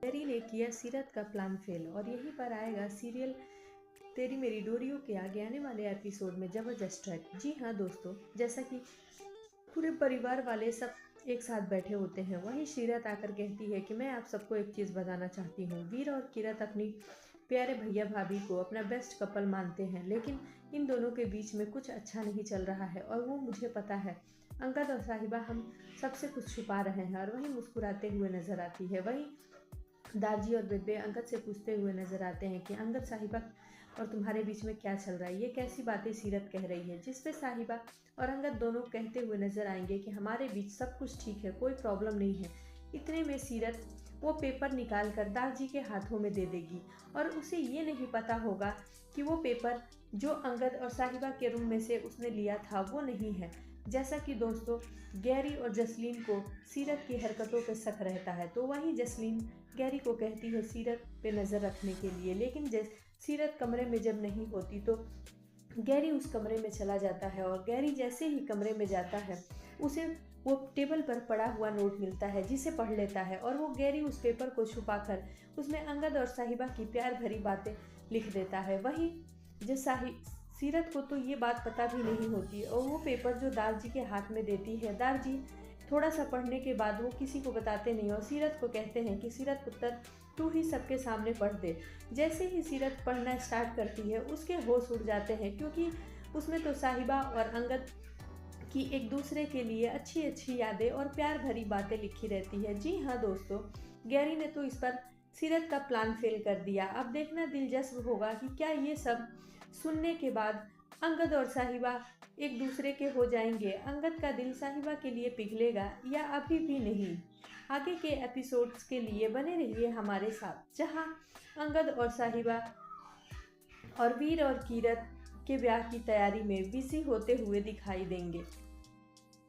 Gary ने किया सीरत का प्लान फेल और यहीं पर आएगा सीरियल तेरी मेरी डोरियों के आगे आने वाले एपिसोड में जबरदस्त ट्रैक। जी हाँ दोस्तों, जैसा कि पूरे परिवार वाले सब एक साथ बैठे होते हैं, वहीं सीरत आकर कहती है कि मैं आप सबको एक चीज़ बताना चाहती हूँ। वीर और किरत अपनी प्यारे भैया भाभी को अपना बेस्ट कपल मानते हैं, लेकिन इन दोनों के बीच में कुछ अच्छा नहीं चल रहा है और वो मुझे पता है। अंगद और साहिबा हम सबसे कुछ छुपा रहे हैं। और वहीं मुस्कुराते हुए नजर आती है। वहीं दारजी और बेबे अंगद से पूछते हुए नजर आते हैं कि अंगद, साहिबा और तुम्हारे बीच में क्या चल रहा है, ये कैसी बातें सीरत कह रही है। जिस पे साहिबा और अंगद दोनों कहते हुए नजर आएंगे कि हमारे बीच सब कुछ ठीक है, कोई प्रॉब्लम नहीं है। इतने में सीरत वो पेपर निकाल कर दारजी के हाथों में दे देगी और उसे ये नहीं पता होगा कि वो पेपर जो अंगद और साहिबा के रूम में से उसने लिया था वो नहीं है। जैसा कि दोस्तों, गैरी और जसलीन को सीरत की हरकतों पर शक रहता है, तो वहीं जसलीन गैरी को कहती है सीरत पे नज़र रखने के लिए। लेकिन सीरत कमरे में जब नहीं होती तो गैरी उस कमरे में चला जाता है और गैरी जैसे ही कमरे में जाता है उसे वो टेबल पर पड़ा हुआ नोट मिलता है, जिसे पढ़ लेता है और वो गैरी उस पेपर को छुपाकर उसमें अंगद और साहिबा की प्यार भरी बातें लिख देता है। वहीं जो सीरत को तो ये बात पता भी नहीं होती और वो पेपर जो दारजी के हाथ में देती है, दारजी थोड़ा सा पढ़ने के बाद वो किसी को बताते नहीं और सीरत को कहते हैं कि सीरत पुत्र, तू ही सबके सामने पढ़ दे। जैसे ही सीरत पढ़ना स्टार्ट करती है उसके होश उड़ जाते हैं, क्योंकि उसमें तो साहिबा और अंगद की एक दूसरे के लिए अच्छी अच्छी यादें और प्यार भरी बातें लिखी रहती है। जी हाँ दोस्तों, गैरी ने तो इस पर सीरत का प्लान फेल कर दिया। अब देखना दिलचस्प होगा कि क्या ये सब सुनने के बाद अंगद और साहिबा एक दूसरे के हो जाएंगे, अंगद का दिल साहिबा के लिए पिघलेगा या अभी भी नहीं। आगे के एपिसोड्स के लिए बने रहिए हमारे साथ, जहां अंगद और साहिबा और वीर और कीरत के ब्याह की तैयारी में बिजी होते हुए दिखाई देंगे।